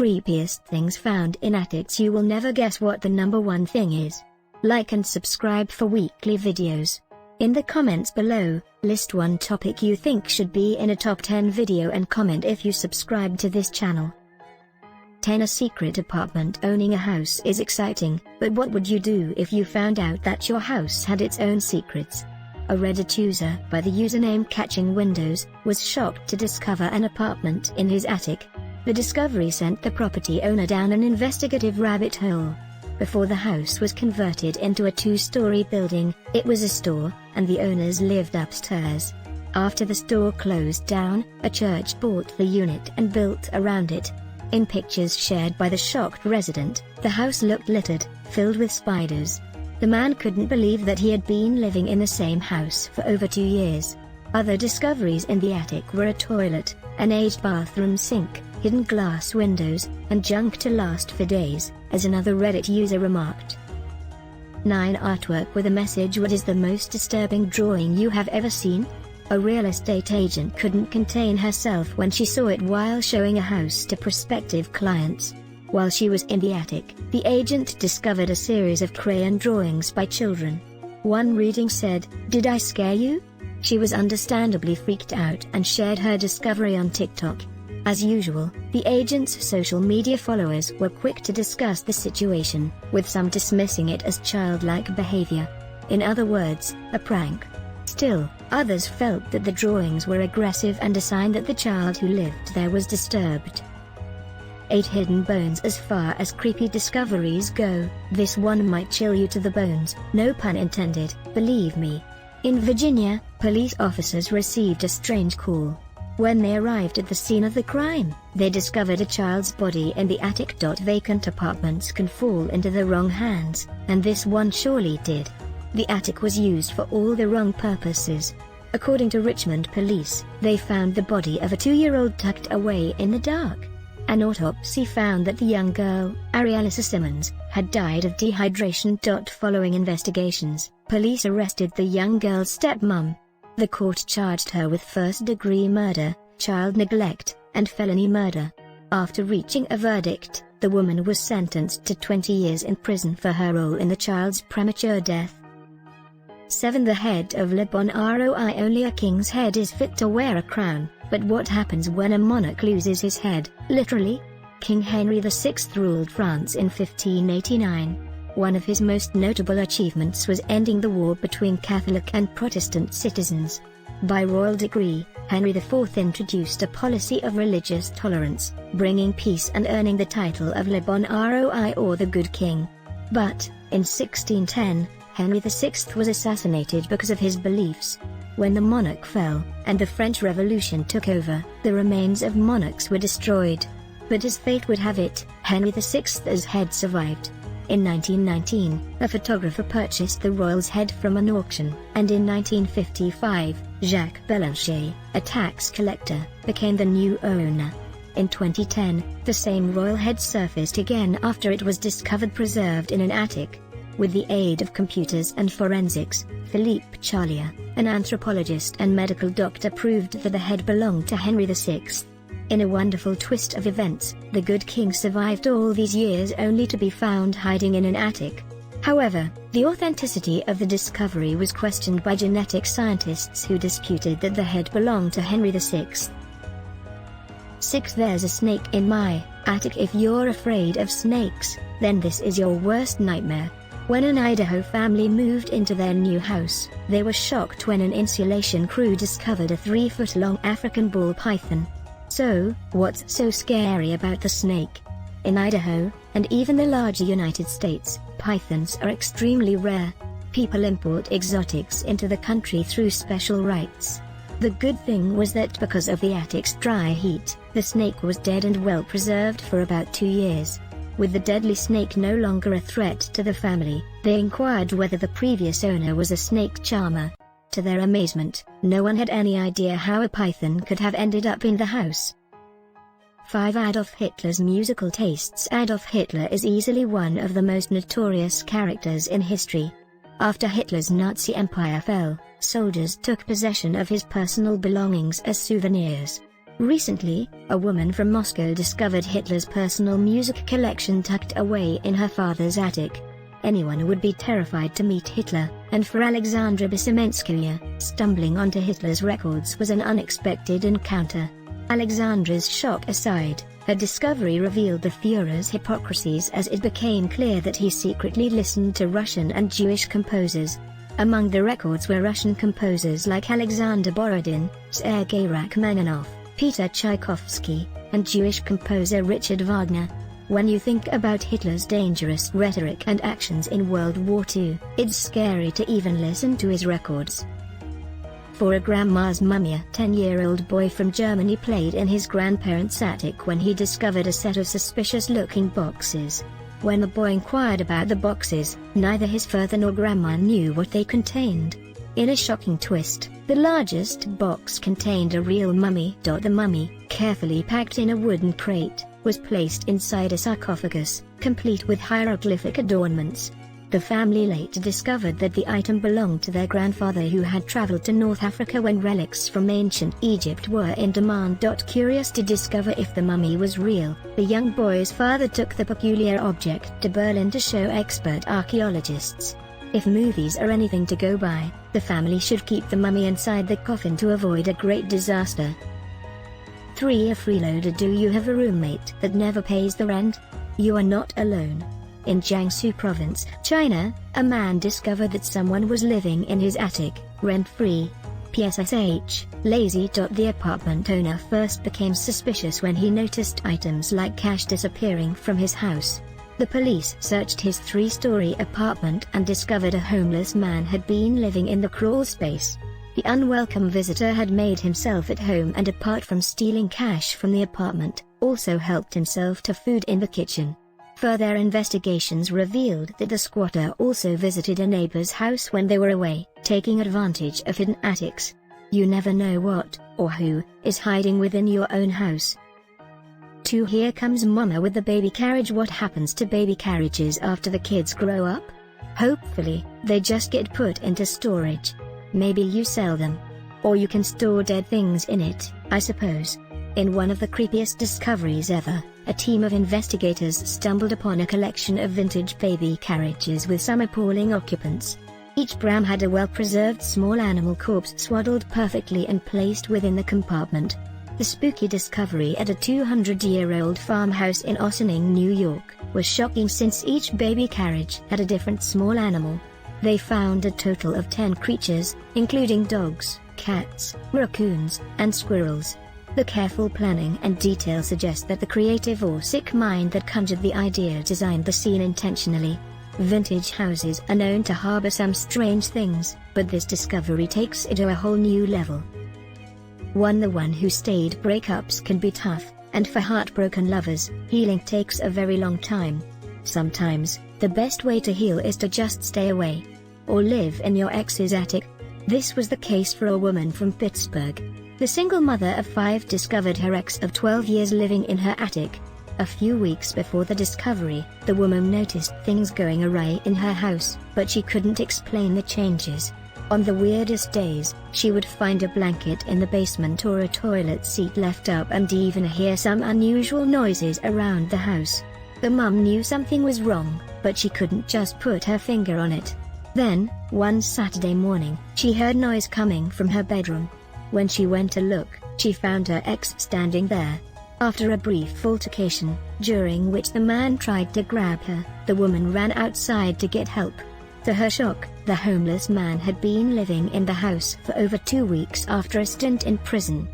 Creepiest things found in attics. You will never guess what the number one thing is. Like and subscribe for weekly videos. In the comments below, list one topic you think should be in a top 10 video and comment if you subscribe to this channel. 10. A secret apartment. Owning a house is exciting, but what would you do if you found out that your house had its own secrets? A Reddit user by the username Catching Windows was shocked to discover an apartment in his attic. The discovery sent the property owner down an investigative rabbit hole. Before the house was converted into a 2-story building, it was a store, and the owners lived upstairs. After the store closed down, a church bought the unit and built around it. In pictures shared by the shocked resident, the house looked littered, filled with spiders. The man couldn't believe that he had been living in the same house for over 2 years. Other discoveries in the attic were a toilet, an aged bathroom sink, hidden glass windows, and junk to last for days, as another Reddit user remarked. 9. Artwork with a message. What is the most disturbing drawing you have ever seen? A real estate agent couldn't contain herself when she saw it while showing a house to prospective clients. While she was in the attic, the agent discovered a series of crayon drawings by children. One reading said, "Did I scare you?" She was understandably freaked out and shared her discovery on TikTok. As usual, the agent's social media followers were quick to discuss the situation, with some dismissing it as childlike behavior. In other words, a prank. Still, others felt that the drawings were aggressive and a sign that the child who lived there was disturbed. 8. Hidden bones. As far as creepy discoveries go, this one might chill you to the bones, no pun intended, believe me. In Virginia, police officers received a strange call. When they arrived at the scene of the crime, they discovered a child's body in the attic. Vacant apartments can fall into the wrong hands, and this one surely did. The attic was used for all the wrong purposes. According to Richmond police, they found the body of a 2-year-old tucked away in the dark. An autopsy found that the young girl, Ariella Simmons, had died of dehydration. Following investigations, police arrested the young girl's stepmom. The court charged her with first-degree murder, child neglect, and felony murder. After reaching a verdict, the woman was sentenced to 20 years in prison for her role in the child's premature death. 7. The head of Le Bon Roi. Only a king's head is fit to wear a crown, but what happens when a monarch loses his head, literally? King Henry VI ruled France in 1589. One of his most notable achievements was ending the war between Catholic and Protestant citizens. By royal decree, Henry IV introduced a policy of religious tolerance, bringing peace and earning the title of Le Bon Roi, or the Good King. But, in 1610, Henry VI was assassinated because of his beliefs. When the monarch fell, and the French Revolution took over, the remains of monarchs were destroyed. But as fate would have it, Henry VI's head survived. In 1919, a photographer purchased the royal's head from an auction, and in 1955, Jacques Bellanchet, a tax collector, became the new owner. In 2010, the same royal head surfaced again after it was discovered preserved in an attic. With the aid of computers and forensics, Philippe Charlier, an anthropologist and medical doctor, proved that the head belonged to Henry VI. In a wonderful twist of events, the Good King survived all these years only to be found hiding in an attic. However, the authenticity of the discovery was questioned by genetic scientists who disputed that the head belonged to Henry VI. 6. There's a snake in my attic. If you're afraid of snakes, then this is your worst nightmare. When an Idaho family moved into their new house, they were shocked when an insulation crew discovered a 3-foot-long African ball python. So, what's so scary about the snake? In Idaho, and even the larger United States, pythons are extremely rare. People import exotics into the country through special rites. The good thing was that because of the attic's dry heat, the snake was dead and well preserved for about 2 years. With the deadly snake no longer a threat to the family, they inquired whether the previous owner was a snake charmer. To their amazement, no one had any idea how a python could have ended up in the house. 5. Adolf Hitler's musical tastes. Adolf Hitler is easily one of the most notorious characters in history. After Hitler's Nazi empire fell, soldiers took possession of his personal belongings as souvenirs. Recently, a woman from Moscow discovered Hitler's personal music collection tucked away in her father's attic. Anyone would be terrified to meet Hitler, and for Alexandra Bisimenskaya, stumbling onto Hitler's records was an unexpected encounter. Alexandra's shock aside, her discovery revealed the Führer's hypocrisies as it became clear that he secretly listened to Russian and Jewish composers. Among the records were Russian composers like Alexander Borodin, Sergei Rachmaninoff, Peter Tchaikovsky, and Jewish composer Richard Wagner. When you think about Hitler's dangerous rhetoric and actions in World War II, it's scary to even listen to his records. For a grandma's mummy, a 10-year-old boy from Germany played in his grandparents' attic when he discovered a set of suspicious-looking boxes. When the boy inquired about the boxes, neither his father nor grandma knew what they contained. In a shocking twist, the largest box contained a real mummy. The mummy, carefully packed in a wooden crate, was placed inside a sarcophagus, complete with hieroglyphic adornments. The family later discovered that the item belonged to their grandfather, who had traveled to North Africa when relics from ancient Egypt were in demand. Curious to discover if the mummy was real, the young boy's father took the peculiar object to Berlin to show expert archaeologists. If movies are anything to go by, the family should keep the mummy inside the coffin to avoid a great disaster. 3. A freeloader. Do you have a roommate that never pays the rent? You are not alone. In Jiangsu Province, China, a man discovered that someone was living in his attic, rent-free. PSSH, lazy. The apartment owner first became suspicious when he noticed items like cash disappearing from his house. The police searched his 3-story apartment and discovered a homeless man had been living in the crawl space. The unwelcome visitor had made himself at home and, apart from stealing cash from the apartment, also helped himself to food in the kitchen. Further investigations revealed that the squatter also visited a neighbor's house when they were away, taking advantage of hidden attics. You never know what, or who, is hiding within your own house. 2. Here comes Momma with the baby carriage. What happens to baby carriages after the kids grow up? Hopefully, they just get put into storage. Maybe you sell them. Or you can store dead things in it, I suppose. In one of the creepiest discoveries ever, a team of investigators stumbled upon a collection of vintage baby carriages with some appalling occupants. Each pram had a well-preserved small animal corpse swaddled perfectly and placed within the compartment. The spooky discovery at a 200-year-old farmhouse in Ossining, New York, was shocking since each baby carriage had a different small animal. They found a total of 10 creatures, including dogs, cats, raccoons, and squirrels. The careful planning and detail suggest that the creative or sick mind that conjured the idea designed the scene intentionally. Vintage houses are known to harbor some strange things, but this discovery takes it to a whole new level. 1. The one who stayed. Breakups can be tough, and for heartbroken lovers, healing takes a very long time. Sometimes, the best way to heal is to just stay away. Or live in your ex's attic. This was the case for a woman from Pittsburgh. The single mother of 5 discovered her ex of 12 years living in her attic. A few weeks before the discovery, the woman noticed things going awry in her house, but she couldn't explain the changes. On the weirdest days, she would find a blanket in the basement or a toilet seat left up and even hear some unusual noises around the house. The mum knew something was wrong, but she couldn't just put her finger on it. Then, one Saturday morning, she heard noise coming from her bedroom. When she went to look, she found her ex standing there. After a brief altercation, during which the man tried to grab her, the woman ran outside to get help. To her shock, the homeless man had been living in the house for over 2 weeks after a stint in prison.